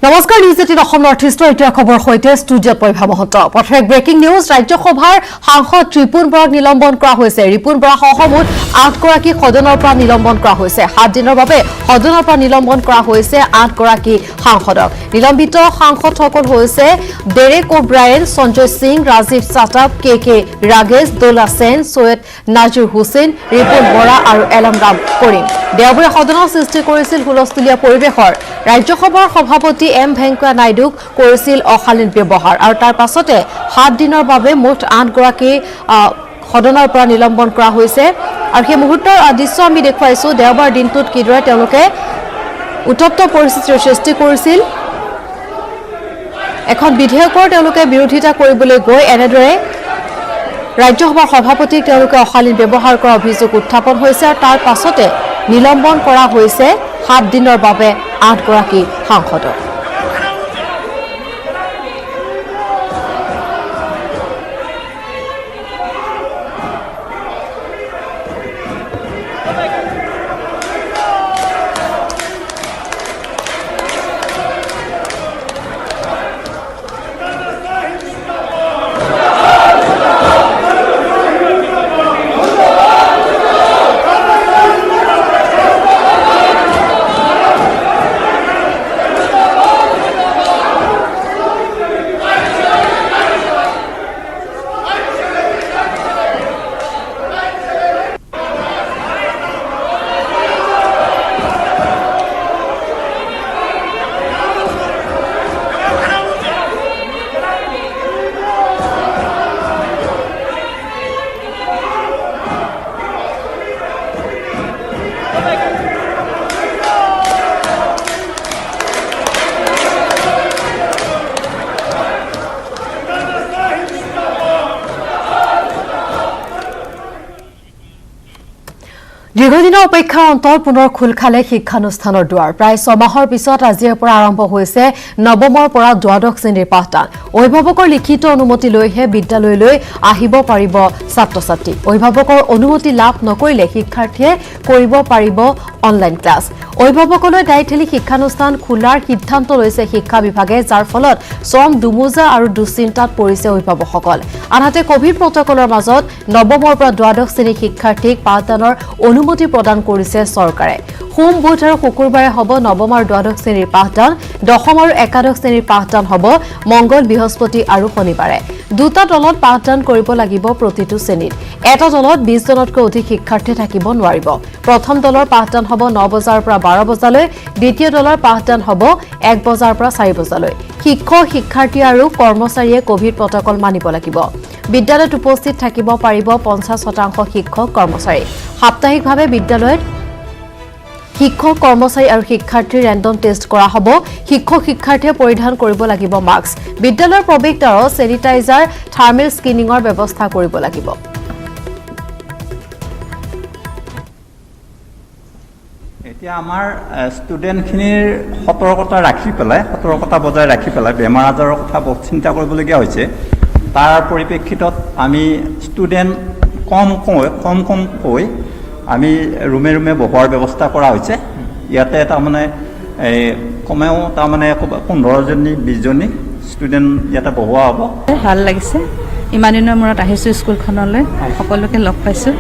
নমস্কাৰ news 18 Assam north ইষ্টৰ এতিয়া খবৰ হৈতে ষ্টুডিঅ'ত পইভা মহন্ত প্ৰথমে ব্ৰেকিং নিউজ ৰাজ্যসভাৰ সাংসদ ৰিপুন বৰাক নিলম্বন কৰা হৈছে ৰিপুন বৰা সহ মুঠ 8 গৰাকী সদনৰ পৰা নিলম্বন কৰা হৈছে 7 দিনৰ বাবে সদনৰ পৰা নিলম্বন কৰা হৈছে 8 গৰাকী সাংসদক নিলম্বিত সাংসদসকল হৈছে ডেৰেক অ'ব্ৰায়েন সঞ্জয় সিং ৰাজীৱ চাটাপ কে ৰাগেশ দোলা সেন সৈয়দ নাজিৰ হুছেইন ৰিপুন বৰা আৰু এলম ৰাম কৰিম দেওবাৰে সদনৰ সৃষ্টি কৰিছিল হুলস্থুলীয়া পৰিৱেশৰ ৰাজ্যসভাৰ সভাপতি এম ভেংকয়া নাইডুক কৰিছিল অশালীন ব্যৱহাৰ আৰু তাৰ পাছতে 7 দিনৰ বাবে মুঠ 8 গৰাকী সদনৰ পৰা নিলম্বন কৰা হৈছে আৰু সেই মুহূৰ্তৰ দৃশ্য আমি দেখুৱাইছো দেওবাৰ দিনটোত কিদৰে তেওঁলোকে উত্তপ্ত পৰিস্থিতিৰ সৃষ্টি কৰিছিল এখন বিধেয়কৰ তেওঁলোকে বিৰোধিতা কৰিবলৈ গৈ এনেদৰে ৰাজ্যসভাৰ সভাপতিক তেওঁলোকে অশালীন ব্যৱহাৰ কৰা অভিযোগ উত্থাপন হৈছে আৰু তাৰ পাছতে নিলম্বন কৰা হৈছে 7 দিনৰ বাবে 8 গৰাকী সাংসদক দীৰ্ঘদিনৰ অপেক্ষাৰ অন্তৰ পুনৰ খোল খালে শিক্ষানুষ্ঠানৰ দুৱাৰ প্ৰায় 6 মাহৰ পিছত আজিৰ পৰা আৰম্ভ হৈছে নৱমৰ পৰা দ্বাদশ শ্ৰেণীৰ পাঠদান অভিভাৱকৰ লিখিত অনুমতি লৈহে বিদ্যালয়লৈ আহিব পাৰিব ছাত্ৰ-ছাত্ৰী অভিভাৱকৰ অনুমতি লাভ নকৰিলে শিক্ষাৰ্থীয়ে কৰিব পাৰিব অনলাইন ক্লাছ অভিভাৱকলৈ দায়ী ঠেলি শিক্ষানুষ্ঠান খোলাৰ সিদ্ধান্ত লৈছে শিক্ষা বিভাগে যাৰ ফলত চৰম দুমোজা আৰু দুশ্চিন্তাত পৰিছে অভিভাৱকসকল আনহাতে কোভিড প্ৰটকলৰ মাজত নৱমৰ পৰা দ্বাদশ শ্ৰেণীৰ শিক্ষাৰ্থীক পাঠদানৰ অনুমতি প্ৰদান কৰিছে চৰকাৰে সোম বুধ আৰু শুকুৰবাৰে হ'ব নৱম আৰু দ্বাদশ শ্ৰেণীৰ পাঠদান দশম আৰু একাদশ শ্ৰেণীৰ পাঠদান হ'ব মংগল বৃহস্পতি আৰু শনিবাৰে দুটা দলত পাঠদান কৰিব লাগিব প্ৰতিটো শ্ৰেণীত এটা দলত 20 জনতকৈ অধিক শিক্ষাৰ্থী থাকিব নোৱাৰিব প্ৰথম দলৰ পাঠদান হ'ব 9 বজাৰ পৰা 12 বজালৈ দ্বিতীয় দলৰ পাঠদান হ'ব 1 বজাৰ পৰা 4 বজালৈ শিক্ষক শিক্ষাৰ্থী আৰু কৰ্মচাৰীয়ে কোভিড প্ৰটকল মানিব লাগিব বিদ্যালয়ত উপস্থিত থাকিব পাৰিব 50% শিক্ষক কৰ্মচাৰী সাপ্তাহিকভাৱে বিদ্যালয়ত শিক্ষক কৰ্মচাৰী আৰু শিক্ষাৰ্থীৰ ৰেণ্ডম টেষ্ট কৰা হ'ব শিক্ষক শিক্ষাৰ্থীয়ে পৰিধান কৰিব লাগিব মাস্ক বিদ্যালয়ৰ প্ৰৱেশদ্বাৰত চেনিটাইজাৰ থাৰ্মেল স্ক্ৰিনিংৰ ব্যৱস্থা কৰিব লাগিব এতিয়া আমাৰ ষ্টুডেণ্টখিনিৰ সতৰ্কতা বজাই ৰাখি পেলাই বেমাৰ আজাৰৰ কথা বহুত চিন্তা কৰিবলগীয়া হৈছে তাৰ পৰিপ্ৰেক্ষিতত আমি ষ্টুডেণ্ট কমকৈ আমি ৰুমে বহোৱাৰ ব্যৱস্থা কৰা হৈছে ইয়াতে তাৰমানে কমেও তাৰমানে 15জনী 20জনী ষ্টুডেণ্ট ইয়াতে বহোৱা হ'ব ভাল লাগিছে ইমান দিনৰ মূৰত আহিছোঁ স্কুলখনলৈ সকলোকে লগ পাইছোঁ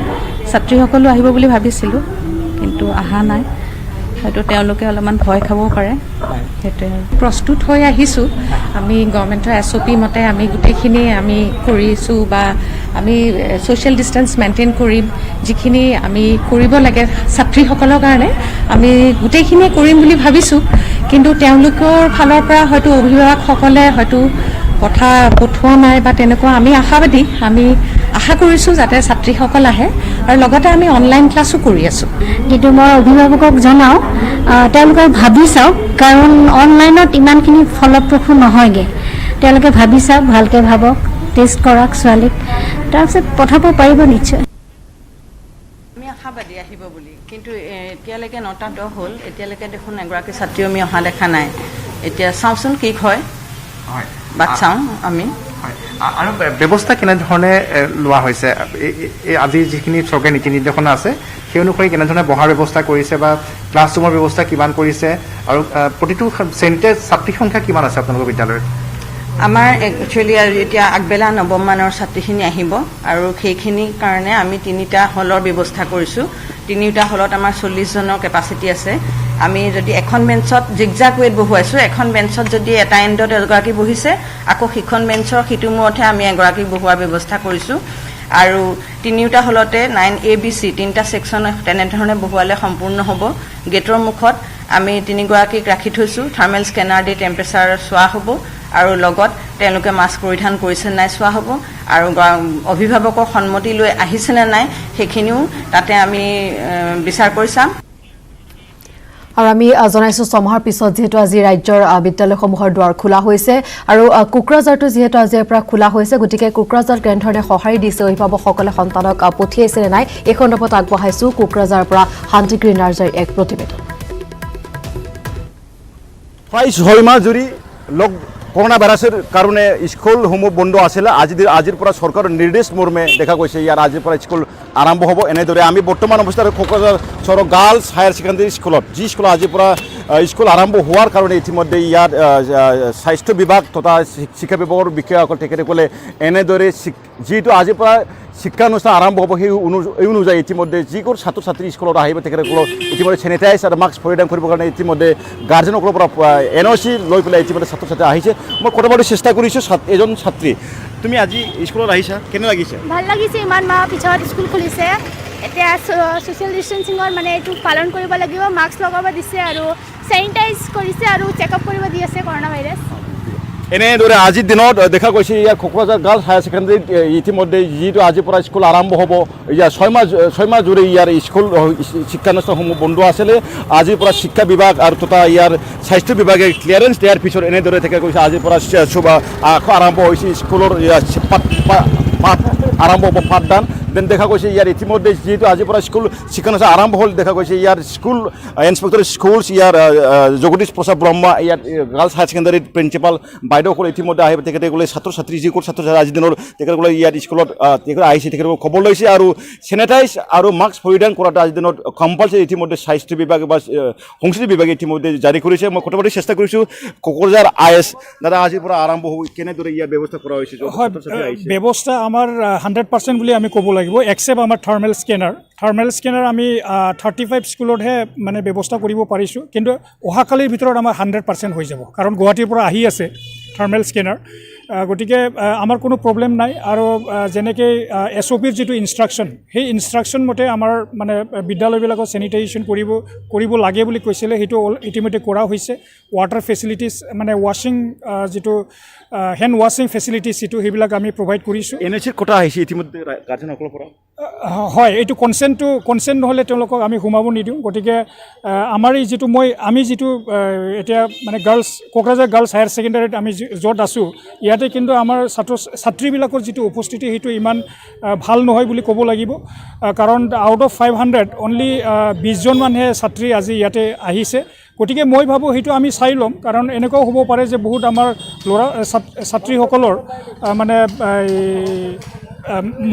ছাত্ৰীসকলো আহিব বুলি ভাবিছিলোঁ কিন্তু অহা নাই হয়তো তেওঁলোকে অলপমান ভয় খাবও পাৰে সেইটোৱে প্ৰস্তুত হৈ আহিছোঁ আমি গভৰ্ণমেণ্টৰ SOP মতে আমি গোটেইখিনি আমি কৰিছোঁ বা আমি ছ'চিয়েল ডিষ্টেঞ্চ মেইনটেইন কৰিম যিখিনি আমি কৰিব লাগে ছাত্ৰীসকলৰ কাৰণে আমি গোটেইখিনিয়ে কৰিম বুলি ভাবিছোঁ কিন্তু তেওঁলোকৰ ফালৰ পৰা হয়তো অভিভাৱকসকলে হয়তো কথা পঠোৱা নাই বা তেনেকুৱা আমি আশাবাদী আমি আশা কৰিছোঁ যাতে ছাত্ৰীসকল আহে আৰু লগতে আমি অনলাইন ক্লাছো কৰি আছোঁ কিন্তু মই অভিভাৱকক জনাওঁ তেওঁলোকে ভাবি চাওক কাৰণ অনলাইনত ইমানখিনি ফলপ্ৰসূ নহয়গৈ তেওঁলোকে ভাবি চাওক ভালকৈ ভাবক টেষ্ট কৰক ছোৱালীক তাৰপিছত পঠাব পাৰিব নিশ্চয় আমি আশাবাদী আহিব বুলি কিন্তু এতিয়ালৈকে 9টা হ'ল এতিয়ালৈকে দেখোন এগৰাকী ছাত্ৰী আমি অহা দেখা নাই এতিয়া চাওঁচোন কি হয় বাট চাওঁ আমি আৰু ব্যৱস্থা কেনেধৰণে লোৱা হৈছে আজি যিখিনি চৰকাৰী নীতি নিৰ্দেশনা আছে সেই অনুসৰি কেনেধৰণে বহাৰ ব্যৱস্থা কৰিছে বা ক্লাছৰুমৰ ব্যৱস্থা কিমান কৰিছে আৰু প্ৰতিটো শ্ৰেণীতে ছাত্ৰীৰ সংখ্যা কিমান আছে আপোনালোকৰ বিদ্যালয়ত আমাৰ একচুৱেলি এতিয়া আগবেলা নৱম মানৰ ছাত্ৰীখিনি আহিব আৰু সেইখিনিৰ কাৰণে আমি 3টা হলৰ ব্যৱস্থা কৰিছোঁ 3টা হলত আমাৰ 40 জনৰ কেপাচিটি আছে আমি যদি এখন বেঞ্চত জিগজাগ ৱেট বহুৱাইছোঁ এখন বেঞ্চত যদি এটা এণ্ডত এগৰাকী বহিছে আকৌ সিখন বেঞ্চৰ সিটো মূৰতহে আমি এগৰাকী বহুৱাৰ ব্যৱস্থা কৰিছোঁ আৰু 3টা হলতে 9ABC 3টা ছেকশ্যন তেনেধৰণে বহুৱালে সম্পূৰ্ণ হ'ব গেটৰ মুখত আমি 3গৰাকীক ৰাখি থৈছোঁ থাৰ্মেল স্কেনাৰ দি টেম্পাৰেচাৰ চোৱা হ'ব আৰু লগত তেওঁলোকে মাস্ক পৰিধান কৰিছে নাই চোৱা হ'ব আৰু অভিভাৱকৰ সন্মতি লৈ আহিছে নে নাই সেইখিনিও তাতে আমি বিচাৰ কৰি চাম আৰু আমি জনাইছো ছমাহৰ পিছত যেহেতু আজি ৰাজ্যৰ বিদ্যালয়সমূহৰ দুৱাৰ খোলা হৈছে আৰু কোকৰাঝাৰটো যেহেতু আজিৰ পৰা খোলা হৈছে গতিকে কোকৰাঝাৰ কেনেধৰণে সঁহাৰি দিছে অভিভাৱকসকলে সন্তানক পঠিয়াইছে নে নাই এই সন্দৰ্ভত আগবঢ়াইছো কোকৰাঝাৰৰ পৰা শান্তিগ্ৰী নাৰ্জাৰ এক প্ৰতিবেদন প্ৰায় 6 মাহ জুৰি কৰোনা ভাইৰাসেৰ কাৰণে স্কুলসমূহ বন্ধ আছিল আজিৰ পৰা সৰকাৰেৰ নিৰ্দেশ মৰ্মে দেখা গৈছে ইয়াৰ আজিৰ পৰা স্কুল আৰম্ভ হব এনেদৰে আমি বৰ্তমান অবস্থায় কোকৰাঝাৰ শহৰ গাৰ্লস হায়াৰ সেকেন্ডাৰি স্কুলত যি স্কুল আজিৰ পৰা স্কুল আরম্ভ হওয়ার কারণে ইতিমধ্যে ইয়ার স্বাস্থ্য বিভাগ তথা শিক্ষা বিভাগের বিষয়াসকল তেখেতসকলে এনেদরে যেহেতু আজির পৰা শিক্ষানুষ্ঠান আৰম্ভ হব সেই অনুযায়ী ইতিমধ্যে যিবোৰ ছাত্ৰ ছাত্ৰী স্কুলত আহিব তেখেতসকলক ইতিমধ্যে চেনিটাইজ আৰু মাস্ক পৰিধান কৰিবৰ কাৰণে ইতিমধ্যে গাৰ্জেনসকলৰ পৰা NOC লৈ পেলাই ইতিমধ্যে ছাত্ৰ ছাত্ৰী আহিছে মই কথা পাতিবলৈ চেষ্টা কৰিছোঁ এজন ছাত্ৰী তুমি আজি স্কুলত আহিছা কেনে লাগিছে ভাল লাগিছে ইমান মাহ পিছত স্কুল খুলিছে এতিয়া সোশ্যাল ডিষ্টেন্সিঙৰ মানে এইটো পালন কৰিব লাগিব মাস্ক লগাব দিছে আৰু চেনিটাইজ কৰিছে আৰু চেকআপ কৰিব দি আছে কৰোনা ভাইৰাছ এনেদৰে আজিৰ দিনত দেখা গৈছে ইয়াৰ কোকৰাঝাৰ গাৰ্লছ হায়াৰ ছেকেণ্ডাৰীত ইতিমধ্যে যিটো আজিৰ পৰা স্কুল আৰম্ভ হ'ব ইয়াৰ 6 মাহ জুৰি ইয়াৰ স্কুল শিক্ষানুষ্ঠানসমূহ বন্ধ আছিলে আজিৰ পৰা শিক্ষা বিভাগ আৰু তথা ইয়াৰ স্বাস্থ্য বিভাগে ক্লিয়াৰেন্স দিয়াৰ পিছত এনেদৰে দেখা গৈছে আজিৰ পৰা আৰম্ভ হৈছে স্কুলৰ আৰম্ভ হ'ব পাঠদান দেন দেখা গৈছে ইয়াৰ ইতিমধ্যে যেহেতু আজিৰ পৰা স্কুল শিক্ষানুষ্ঠান আৰম্ভ হ'ল দেখা গৈছে ইয়াৰ স্কুল ইন্সপেক্টৰ স্কুলছ ইয়াৰ জগদীশ প্ৰসাদ ব্ৰহ্মা ইয়াৰ গাৰ্লছ হায়াৰ ছেকেণ্ডাৰীৰ প্ৰিন্সিপাল বাইদেউসকল ইতিমধ্যে আহিব তেখেতসকলে ছাত্ৰ ছাত্ৰী যিবোৰ ছাত্ৰ ছাত্ৰী আজিৰ দিনৰ তেখেতসকলে ইয়াত স্কুলত তেখেতসকলে আহিছে তেখেতসকলে খবৰ লৈছে আৰু চেনিটাইজ আৰু মাস্ক পৰিধান কৰাটো আজিৰ দিনত কম্পালচৰি ইতিমধ্যে স্বাস্থ্য বিভাগ বা সংস্কৃতি বিভাগে ইতিমধ্যে জাৰি কৰিছে মই কথা পাতিবলৈ চেষ্টা কৰিছোঁ কোকৰাঝাৰ IS দাদা আজিৰ পৰা আৰম্ভ হ'ব কেনেদৰে ইয়াৰ ব্যৱস্থা কৰা হৈছে ব্যৱস্থা আমাৰ 100% বুলি আমি ক'ব লাগিব এক্সেপ্ট আমাৰ থাৰ্মেল স্কেনাৰ আমি 35 স্কুলতহে মানে ব্যৱস্থা কৰিব পাৰিছোঁ কিন্তু অহাকালিৰ ভিতৰত আমাৰ 100% হৈ যাব কাৰণ গুৱাহাটীৰ পৰা আহি আছে থাৰ্মেল স্কেনাৰ গতিকে আমাৰ কোনো প্ৰব্লেম নাই আৰু যেনেকৈ SOPৰ যিটো ইনষ্ট্ৰাকশ্যন সেই ইনষ্ট্ৰাকশ্যন মতে আমাৰ মানে বিদ্যালয়বিলাকত চেনিটাইজেশ্যন কৰিব লাগে বুলি কৈছিলে সেইটো ইতিমধ্যে কৰা হৈছে ৱাটাৰ ফেচিলিটিছ মানে ৱাশ্বিং যিটো হেণ্ড ৱাশ্বিং ফেচিলিটিছ যিটো সেইবিলাক আমি প্ৰভাইড কৰিছোঁ NOCৰ কথা আহিছে ইতিমধ্যে গাৰ্জেনসকলৰ পৰা হয় এইটো কনচেণ্ট নহ'লে তেওঁলোকক আমি সোমাব নিদিওঁ গতিকে আমাৰ এই যিটো আমি যিটো এতিয়া মানে কোকৰাঝাৰ গাৰ্লছ হায়াৰ ছেকেণ্ডাৰীত আমি য'ত আছোঁ ইয়াতে কিন্তু আমাৰ ছাত্ৰীবিলাকৰ যিটো উপস্থিতি সেইটো ইমান ভাল নহয় বুলি ক'ব লাগিব কাৰণ আউট অফ 500 অনলি 20 জনমানহে ছাত্ৰী আজি ইয়াতে আহিছে গতিকে মই ভাবোঁ সেইটো আমি চাই ল'ম কাৰণ এনেকুৱাও হ'ব পাৰে যে বহুত আমাৰ ছাত্ৰীসকলৰ মানে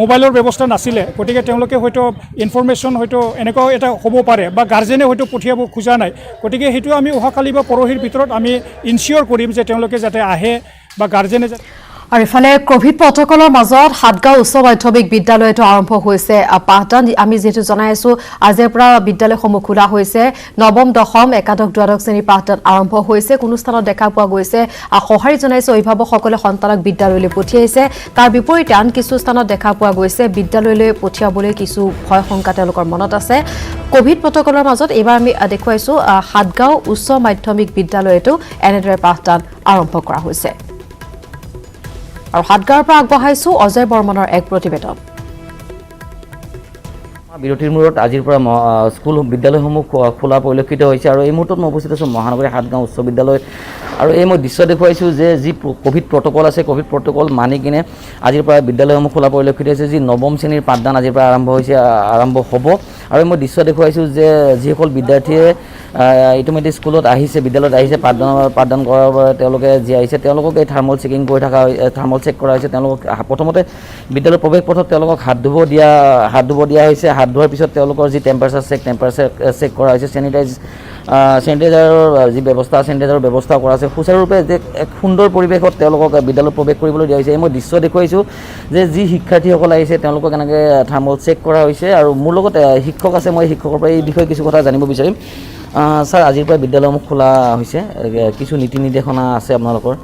মোবাইলৰ ব্যৱস্থা নাছিলে গতিকে তেওঁলোকে হয়তো ইনফৰমেশ্যন হয়তো এনেকুৱাও এটা হ'ব পাৰে বা গাৰ্জেনে হয়তো পঠিয়াব খোজা নাই গতিকে সেইটো আমি অহাকালি বা পৰহিৰ ভিতৰত আমি ইনচিয়ৰ কৰিম যে তেওঁলোকে যাতে আহে বা গাৰ্জেনে আৰু ইফালে কোভিড প্ৰটকলৰ মাজত হাটগাঁও উচ্চ মাধ্যমিক বিদ্যালয়টো আৰম্ভ হৈছে পাঠদান আমি যেহেতু জনাই আছো আজিৰ পৰা বিদ্যালয়সমূহ খোলা হৈছে নৱম দশম একাদশ দ্বাদশ শ্ৰেণীৰ পাঠদান আৰম্ভ হৈছে কোনো স্থানত দেখা পোৱা গৈছে সঁহাৰি জনাইছে অভিভাৱকসকলে সন্তানক বিদ্যালয়লৈ পঠিয়াইছে তাৰ বিপৰীতে আন কিছু স্থানত দেখা পোৱা গৈছে বিদ্যালয়লৈ পঠিয়াবলৈ কিছু ভয় শংকা তেওঁলোকৰ মনত আছে কোভিড প্ৰটকলৰ মাজত এইবাৰ আমি দেখুৱাইছো হাটগাঁও উচ্চ মাধ্যমিক বিদ্যালয়টো এনেদৰে পাঠদান আৰম্ভ কৰা হৈছে আৰু হাটগাঁৱৰ পৰা আগবঢ়াইছো অজয় বৰ্মনৰ এক প্ৰতিবেদন বিৰতিৰ মূৰত আজিৰ পৰা স্কুল বিদ্যালয়সমূহ খোলা পৰিলক্ষিত হৈছে আৰু এই মুহূৰ্তত মই উপস্থিত আছোঁ মহানগৰী হাটগাঁও উচ্চ বিদ্যালয় আৰু এই মই দৃশ্য দেখুৱাইছোঁ যে যি কোভিড প্ৰটকল আছে কোভিড প্ৰটকল মানি কিনে আজিৰ পৰা বিদ্যালয়সমূহ খোলা পৰিলক্ষিত হৈছে যি নৱম শ্ৰেণীৰ পাঠদান আজিৰ পৰা আৰম্ভ হ'ব আৰু মই দৃশ্য দেখুৱাইছোঁ যে যিসকল বিদ্যাৰ্থীয়ে ইতিমধ্যে স্কুলত আহিছে, বিদ্যালয়ত আহিছে, পাঠদান কৰাৰ বাবে তেওঁলোকে যি আহিছে তেওঁলোকক এই থাৰ্মেল চেকিং কৰি থকা থাৰ্মেল চেক কৰা হৈছে। তেওঁলোকক প্ৰথমতে বিদ্যালয়ৰ প্ৰৱেশ পথত তেওঁলোকক হাত ধুব দিয়া হৈছে। হাত ধোৱাৰ পিছত তেওঁলোকৰ যি টেম্পাৰেচাৰ চেক কৰা হৈছে। চেনিটাইজাৰৰ যি চেনিটাইজাৰৰ ব্যৱস্থা কৰা আছে। সুচাৰুৰূপে এক সুন্দৰ পৰিৱেশত তেওঁলোকক বিদ্যালয়ত প্ৰৱেশ কৰিবলৈ দিয়া হৈছে। মই দৃশ্য দেখুৱাইছোঁ যে যি শিক্ষাৰ্থীসকল আহিছে তেওঁলোকক এনেকৈ থাৰ্মেল চেক কৰা হৈছে। আৰু মোৰ লগত শিক্ষক আছে, মই শিক্ষকৰ পৰা এই বিষয়ে কিছু কথা জানিব বিচাৰিম। ছাৰ, আজিৰ পৰা বিদ্যালয়সমূহ খোলা হৈছে, কিছু নীতি নিৰ্দেশনা আছে আপোনালোকৰ,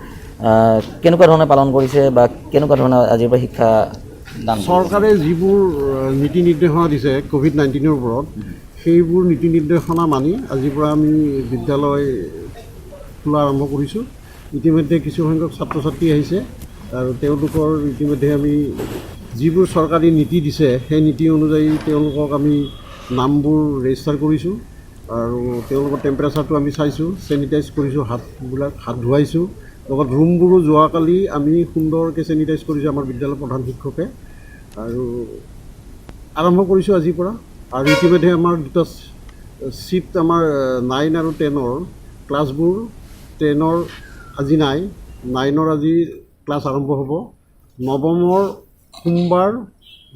কেনেকুৱা ধৰণে পালন কৰিছে বা কেনেকুৱা ধৰণে আজিৰ পৰা শিক্ষা দান? চৰকাৰে যিবোৰ নীতি নিৰ্দেশনা দিছে COVID-19ৰ ওপৰত, সেইবোৰ নীতি নিৰ্দেশনা মানি আজিৰ পৰা আমি বিদ্যালয় খোলা আৰম্ভ কৰিছোঁ। ইতিমধ্যে কিছুসংখ্যক ছাত্ৰ ছাত্ৰী আহিছে আৰু তেওঁলোকৰ ইতিমধ্যে আমি যিবোৰ চৰকাৰী নীতি দিছে সেই নীতি অনুযায়ী তেওঁলোকক আমি নামবোৰ ৰেজিষ্টাৰ কৰিছোঁ আৰু তেওঁলোকৰ টেম্পাৰেচাৰটো আমি চাইছোঁ, চেনিটাইজ কৰিছোঁ, হাত ধুৱাইছোঁ। লগত ৰুমবোৰো যোৱাকালি আমি সুন্দৰকৈ চেনিটাইজ কৰিছোঁ আমাৰ বিদ্যালয়ৰ প্ৰধান শিক্ষকে, আৰু আৰম্ভ কৰিছোঁ আজিৰ পৰা। আৰু ইতিমধ্যে আমাৰ দুটা ছিফ্ট আমাৰ 9 আৰু 10ৰ ক্লাছবোৰ, 10ৰ আজি নাই, 9ৰ আজি ক্লাছ আৰম্ভ হ'ব। নৱমৰ সোমবাৰ,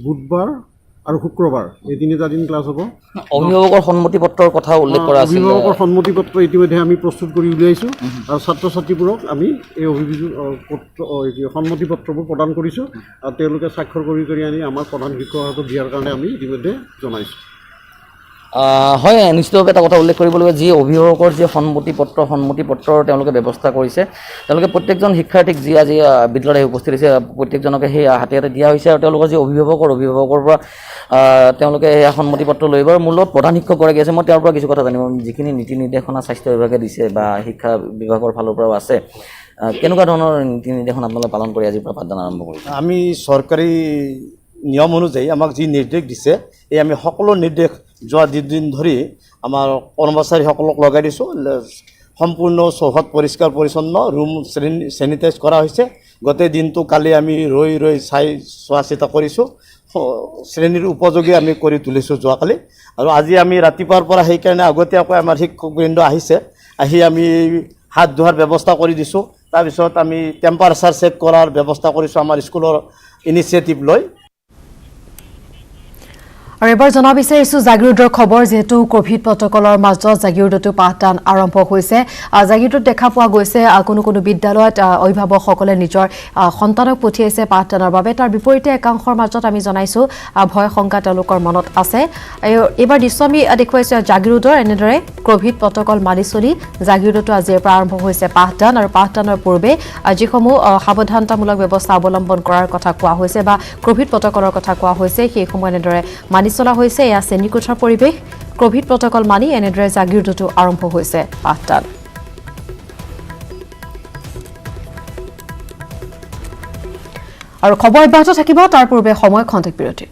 বুধবাৰ আৰু শুক্ৰবাৰ এই 3টা দিন ক্লাছ হ'ব। অভিভাৱকৰ সন্মতি পত্ৰৰ কথা উল্লেখ কৰা আছে। অভিভাৱকৰ সন্মতি পত্ৰ ইতিমধ্যে আমি প্ৰস্তুত কৰি উলিয়াইছোঁ আৰু ছাত্ৰ ছাত্ৰীবোৰক আমি এই সন্মতি পত্ৰবোৰ প্ৰদান কৰিছোঁ আৰু তেওঁলোকে স্বাক্ষৰ কৰি আনি আমাৰ প্ৰধান শিক্ষকৰ হাতত দিয়াৰ কাৰণে আমি ইতিমধ্যে জনাইছোঁ। হয়, নিশ্চিতভাৱে এটা কথা উল্লেখ কৰিব লাগিব, যি অভিভাৱকৰ যি সন্মতি পত্ৰৰ তেওঁলোকে ব্যৱস্থা কৰিছে, তেওঁলোকে প্ৰত্যেকজন শিক্ষাৰ্থীক যি আজি বিদ্যালয়ত আহি উপস্থিত হৈছে প্ৰত্যেকজনকে সেই হাতে হাতে দিয়া হৈছে। আৰু তেওঁলোকৰ যি অভিভাৱকৰ পৰা তেওঁলোকে সেই সন্মতি পত্ৰ লৈ আহিব। আৰু মোৰ লগত প্ৰধান শিক্ষকগৰাকী আছে, মই তেওঁৰ পৰা কিছু কথা জানিব। যিখিনি নীতি নিৰ্দেশনা স্বাস্থ্য বিভাগে দিছে বা শিক্ষা বিভাগৰ ফালৰ পৰাও আছে, কেনেকুৱা ধৰণৰ নীতি নিৰ্দেশনা আপোনালোকে পালন কৰি আজিৰ পৰা পাঠদান আৰম্ভ কৰিছে? আমি চৰকাৰী নিয়ম অনুযায়ী আমাক যি নিৰ্দেশ দিছে, এই আমি সকলো নিৰ্দেশ যোৱা 2 দিন ধৰি আমাৰ কৰ্মচাৰীসকলক লগাই দিছোঁ। সম্পূৰ্ণ চৌহদ পৰিষ্কাৰ পৰিচ্ছন্ন, ৰুম চেনিটাইজ কৰা হৈছে। গোটেই দিনটো কালি আমি ৰৈ চোৱা চিতা কৰিছোঁ, শ্ৰেণীৰ উপযোগী আমি কৰি তুলিছোঁ যোৱাকালি। আৰু আজি আমি ৰাতিপুৱাৰ পৰা সেইকাৰণে আগতীয়াকৈ আমাৰ শিক্ষকবৃন্দ আহিছে, আহি আমি হাত ধোৱাৰ ব্যৱস্থা কৰি দিছোঁ। তাৰপিছত আমি টেম্পাৰেচাৰ চেক কৰাৰ ব্যৱস্থা কৰিছোঁ আমাৰ স্কুলৰ ইনিচিয়েটিভ লৈ। আৰু এবাৰ জনাব বিচাৰিছোঁ জাগিৰোডৰ খবৰ, যিহেতু কোভিড প্ৰটকলৰ মাজত জাগিৰোডতো পাঠদান আৰম্ভ হৈছে। জাগিৰোডত দেখা পোৱা গৈছে কোনো বিদ্যালয়ত অভিভাৱকসকলে নিজৰ সন্তানক পঠিয়াইছে পাঠদানৰ বাবে। তাৰ বিপৰীতে একাংশৰ মাজত আমি জনাইছোঁ ভয় শংকা তেওঁলোকৰ মনত আছে। এইবাৰ দৃশ্য আমি দেখুৱাইছোঁ জাগিৰোডৰ, এনেদৰে কোভিড প্ৰটকল মানি চলি জাগিৰোডতো আজিৰ পৰা আৰম্ভ হৈছে পাঠদান। আৰু পাঠদানৰ পূৰ্বে যিসমূহ সাৱধানতামূলক ব্যৱস্থা অৱলম্বন কৰাৰ কথা কোৱা হৈছে বা কোভিড প্ৰটকলৰ কথা কোৱা হৈছে, সেইসমূহ এনেদৰে মানি চলা হৈছে। এয়া শ্ৰেণীকোঠাৰ পৰিৱেশ, কোভিড প্ৰটকল মানি এনেদৰে জাগিৰোডতো আৰম্ভ হৈছে পাঠদান। আৰু খবৰ অব্যাহত থাকিব, তাৰ পূৰ্বে সময় খন্তেক বিৰতি।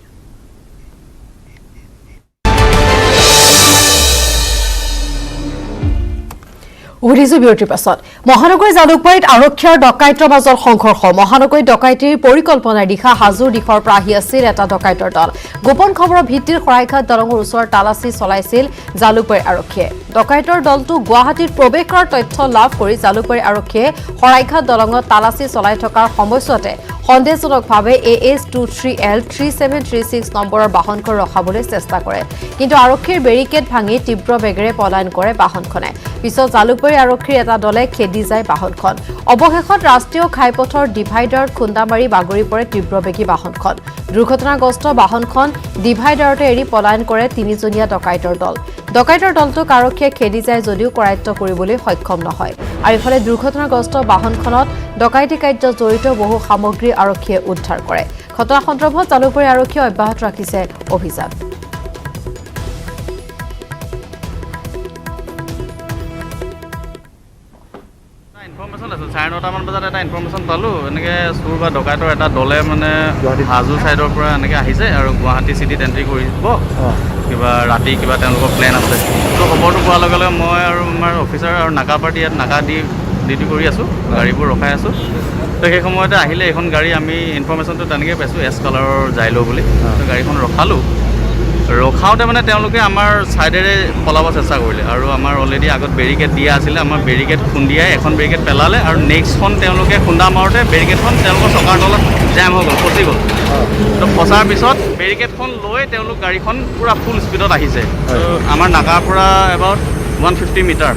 উঠিছো বিৰতিৰ পাছত। মহানগৰী জালুকবাৰীত আৰক্ষী আৰু ডকাইতৰ মাজত সংঘৰ্ষ। মহানগৰীত ডকাইতিৰ পৰিকল্পনাৰ দিশা হাজোৰ দিশৰ পৰা আহি আছিল এটা ডকাইতৰ দল। গোপন খবৰৰ ভিত্তিত শৰাইঘাট দলঙৰ ওচৰত তালাচী চলাইছিল জালুকবাৰী আৰক্ষীয়ে। ডকাইতৰ দলটো গুৱাহাটীত প্ৰৱেশ কৰাৰ তথ্য লাভ কৰি জালুকবাৰী আৰক্ষীয়ে শৰাইঘাট দলঙত তালাচী চলাই থকাৰ সময়ছোৱাতে সন্দেহজনকভাৱে AS23L 3736 নম্বৰৰ বাহনখন ৰখাবলৈ চেষ্টা কৰে, কিন্তু আৰক্ষীৰ বেৰিকেড ভাঙি তীব্ৰ বেগেৰে পলায়ন কৰে বাহনখনে। পিছত জালুকবাৰী আৰক্ষীৰ এটা দলে খেদি যায় বাহনখন। অৱশেষত ৰাষ্ট্ৰীয় ঘাইপথৰ ডিভাইডাৰত খুন্দা মাৰি বাগৰি পৰে তীব্ৰবেগী বাহনখন। দুৰ্ঘটনাগ্ৰস্ত বাহনখন ডিভাইডাৰতে এৰি পলায়ন কৰে 3জনীয়া ডকাইতৰ দল। ডকাইতৰ দলটোক আৰক্ষীয়ে খেদি যায় যদিও কৰায়ত্ব কৰিবলৈ সক্ষম নহয়। আৰু ইফালে দুৰ্ঘটনাগ্ৰস্ত বাহনখনত ডকাইতি কাৰ্যত জড়িত বহু সামগ্ৰী আৰক্ষীয়ে উদ্ধাৰ কৰে। ঘটনা সন্দৰ্ভত জালুকবাৰী আৰক্ষীয়ে অব্যাহত ৰাখিছে অভিযান। ইনফৰমেশ্যন আছিল 9:30মান বজাত এটা ইনফৰমেশ্যন পালোঁ, এনেকৈ চুৰ বা ডকাইতৰ এটা দলে মানে হাজো ছাইডৰ পৰা এনেকৈ আহিছে আৰু গুৱাহাটী চিটিত এণ্ট্ৰি কৰিব, কিবা ৰাতি কিবা তেওঁলোকৰ প্লেন আছে। তো খবৰটো পোৱাৰ লগে লগে মই আৰু আমাৰ অফিচাৰ আৰু নাকা পাৰ্টি ইয়াত নাকা দি ডিউটি কৰি আছোঁ, গাড়ীবোৰ ৰখাই আছোঁ। তো সেই সময়তে আহিলে এখন গাড়ী, আমি ইনফৰমেশ্যনটো তেনেকৈ পাইছোঁ এছ কালাৰৰ জাইলো বুলি। তো গাড়ীখন ৰখালোঁ, ৰখাওঁতে মানে তেওঁলোকে আমাৰ ছাইডেৰে পলাব চেষ্টা কৰিলে আৰু আমাৰ অলৰেডি আগত বেৰিকেড দিয়া আছিলে আমাৰ বেৰিকেড খুন্দিয়াই এখন বেৰিকেড পেলালে আৰু নেক্সটখন তেওঁলোকে খুন্দা মাৰোঁতে বেৰিকেডখন তেওঁলোকৰ চকাৰ তলত জাম হৈ গ'ল ফচি গ'ল তো ফচাৰ পিছত বেৰিকেডখন লৈ তেওঁলোক গাড়ীখন পূৰা ফুল স্পীডত আহিছে আমাৰ নাকাৰ পৰা এবাউট 150 মিটাৰ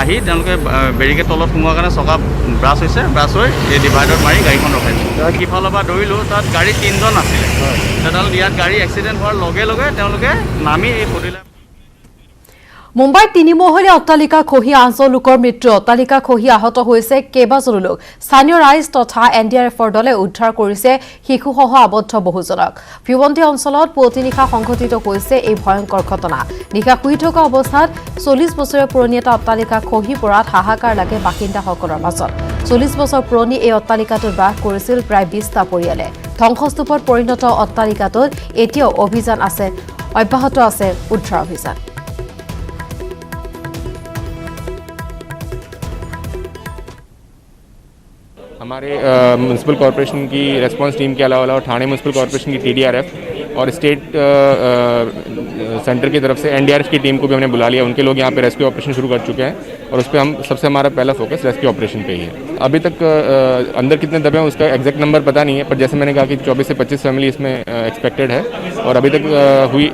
আহি তেওঁলোকে বেৰিকেড তলত সোমোৱাৰ কাৰণে চকা ব্ৰাছ হৈছে ব্ৰাছ হৈ এই ডিভাইডত মাৰি গাড়ীখন ৰখাইছে সিফালৰ পৰা দৌৰিলোঁ তাত গাড়ী 3জন আছিলে তেনেহ'লে ইয়াত গাড়ী এক্সিডেণ্ট হোৱাৰ লগে লগে তেওঁলোকে নামি এই সুধিলে মুম্বাইত 3 মহলীয়া অট্টালিকা খহি 8জন লোকৰ মৃত্যু অট্টালিকা খহি আহত হৈছে কেইবাজনো লোক স্থানীয় ৰাইজ তথা এনডিআৰএফৰ দলে উদ্ধাৰ কৰিছে শিশুসহ আবদ্ধ বহুজনক ভিৱন্তি অঞ্চলত পুৱতি নিশা সংঘটিত হৈছে এই ভয়ংকৰ ঘটনা নিশা শুই থকা অৱস্থাত 40 বছৰীয়া পুৰণি এটা অট্টালিকা খহি পৰাত হাহাকাৰ লাগে বাসিন্দাসকলৰ মাজত 40 বছৰ পুৰণি এই অট্টালিকাটোত বাস কৰিছিল প্ৰায় 20টা পৰিয়ালে ধ্বংসস্তূপত পৰিণত অট্টালিকাটোত এতিয়াও অভিযান আছে অব্যাহত আছে উদ্ধাৰ অভিযান हमारे म्यूनसिपल कॉर्पोरेशन की रेस्पॉन्स टीम के अलावा ठाणे म्यूनसिपल कॉर्पोरेशन की टीडीआरएफ और स्टेट सेंटर की तरफ से एनडीआरएफ की टीम को भी हमने बुला लिया उनके लोग यहाँ पे रेस्क्यू ऑपरेशन शुरू कर चुके हैं और उस पर हम सबसे हमारा पहला फोकस रेस्क्यू ऑपरेशन पे ही है अभी तक अंदर कितने दबे हैं उसका एग्जैक्ट नंबर पता नहीं है पर जैसे मैंने कहा कि 24 से 25 फैमिली इसमें एक्सपेक्टेड है और अभी तक हुई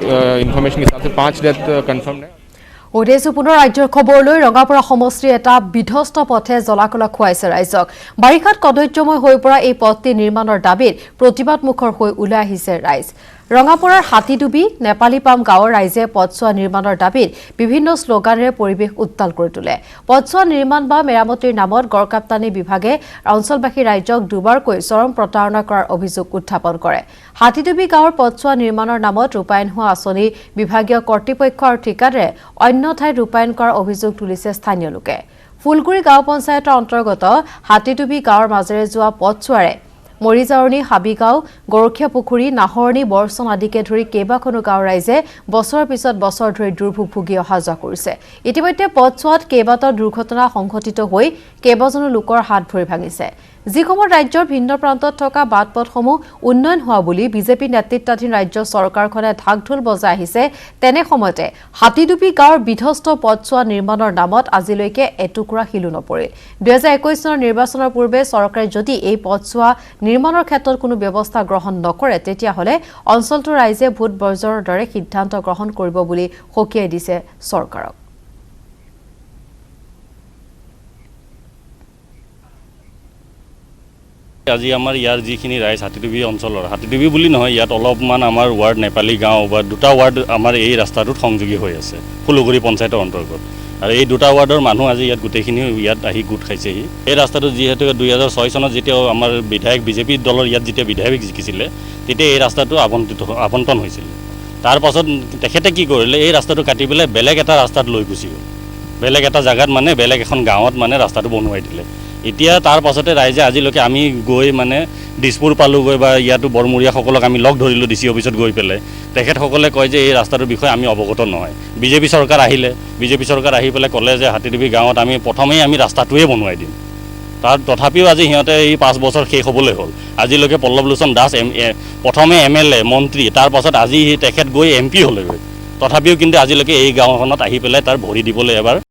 इन्फॉर्मेशन के हिसाब से 5 डेथ कन्फर्म है ওদেশু পুনৰ ৰাজ্যৰ খবৰলৈ ৰঙাপৰা সমষ্টিৰ এটা বিধ্বস্ত পথে জলাকলা খুৱাইছে ৰাইজক বাৰিষাত কদৰ্যময় হৈ পৰা এই পথটি নিৰ্মাণৰ দাবীত প্ৰতিবাদমুখৰ হৈ ওলাই আহিছে ৰাইজ ৰঙাপৰাৰ হাতীডুবি নেপালীপাম গাঁৱৰ ৰাইজে পথছোৱা নিৰ্মাণৰ দাবীত বিভিন্ন শ্লোগানেৰে পৰিৱেশ উত্তাল কৰি তোলে পথছোৱা নিৰ্মাণ বা মেৰামতিৰ নামত গড়কাপ্তানি বিভাগে অঞ্চলবাসী ৰাইজক দুবাৰকৈ চৰম প্ৰতাৰণা কৰাৰ অভিযোগ উত্থাপন কৰে হাতীডুবি গাঁৱৰ পথছোৱা নিৰ্মাণৰ নামত ৰূপায়ণ হোৱা আঁচনি বিভাগীয় কৰ্তৃপক্ষ আৰু ঠিকাদাৰে অন্য ঠাইত ৰূপায়ণ কৰাৰ অভিযোগ তুলিছে স্থানীয় লোকে ফুলগুৰি গাঁও পঞ্চায়তৰ অন্তৰ্গত হাতীডুবি গাঁৱৰ মাজেৰে যোৱা পথছোৱাৰে মৰিজাৰণী হাবিগাঁও গৰখীয়া পুখুৰী নাহৰণী বৰচন আদিকে ধৰি কেইবাখনো গাঁৱৰ ৰাইজে বছৰৰ পিছত বছৰ ধৰি দুৰ্ভোগ ভুগি অহা যোৱা কৰিছে ইতিমধ্যে পথছোৱাত কেইবাটাও দুৰ্ঘটনা সংঘটিত হৈ কেইবাজনো লোকৰ হাত ভৰি ভাঙিছে যিসময়ত ৰাজ্যৰ ভিন্ন প্ৰান্তত থকা বাটপথসমূহ উন্নয়ন হোৱা বুলি বিজেপি নেতৃত্বাধীন ৰাজ্য চৰকাৰখনে ঢাকঢোল বজাই আহিছে তেনে সময়তে হাতীডুবি গাঁৱৰ বিধ্বস্ত পথছোৱা নিৰ্মাণৰ নামত আজিলৈকে এটুকুৰা শিলো নপৰিল 2021 চনৰ নিৰ্বাচনৰ পূৰ্বে চৰকাৰে যদি এই পথছোৱা নিৰ্মাণৰ ক্ষেত্ৰত কোনো ব্যৱস্থা গ্ৰহণ নকৰে তেতিয়াহ'লে অঞ্চলটোৰ ৰাইজে ভোট বৰ্জনৰ দৰে সিদ্ধান্ত গ্ৰহণ কৰিব বুলি সকীয়াই দিছে চৰকাৰক আজি আমাৰ ইয়াৰ যিখিনি ৰাইজ হাতীডুবি অঞ্চলৰ হাতীডুবি বুলি নহয় ইয়াত অলপমান আমাৰ ৱাৰ্ড নেপালী গাঁও বা দুটা ৱাৰ্ড আমাৰ এই ৰাস্তাটোত সংযোগী হৈ আছে ফুলগুৰি পঞ্চায়তৰ অন্তৰ্গত আৰু এই দুটা ৱাৰ্ডৰ মানুহ আজি ইয়াত গোটেইখিনি ইয়াত আহি গোট খাইছেহি এই ৰাস্তাটো যিহেতু 2006 চনত যেতিয়া আমাৰ বিধায়ক বিজেপি দলৰ ইয়াত যেতিয়া বিধায়ক জিকিছিলে তেতিয়া এই ৰাস্তাটো আবণ্টন হৈছিল তাৰ পাছত তেখেতে কি কৰিলে এই ৰাস্তাটো কাটি পেলাই বেলেগ এটা ৰাস্তাত লৈ গুচি গ'ল বেলেগ এটা জাগাত মানে বেলেগ এখন গাঁৱত মানে ৰাস্তাটো বনোৱাই দিলে এতিয়া তাৰ পাছতে ৰাইজে আজিলৈকে আমি গৈ মানে দিছপুৰ পালোগৈ বা ইয়াতো বৰমূৰীয়াসকলক আমি লগ ধৰিলোঁ ডিচি অফিচত গৈ পেলাই তেখেতসকলে কয় যে এই ৰাস্তাটোৰ বিষয়ে আমি অৱগত নহয় বিজেপি চৰকাৰ আহিলে বিজেপি চৰকাৰ আহি পেলাই ক'লে যে হাতীডুবি গাঁৱত আমি প্ৰথমেই আমি ৰাস্তাটোৱে বনোৱাই দিম তাৰ তথাপিও আজি সিহঁতে এই 5 বছৰ শেষ হ'বলৈ হ'ল আজিলৈকে পল্লৱলোচন দাস প্ৰথমে MLA মন্ত্ৰী তাৰ পাছত আজি তেখেত গৈ MP হ'লেগৈ তথাপিও কিন্তু আজিলৈকে এই গাঁওখনত আহি পেলাই তাৰ ভৰি দিবলৈ এবাৰ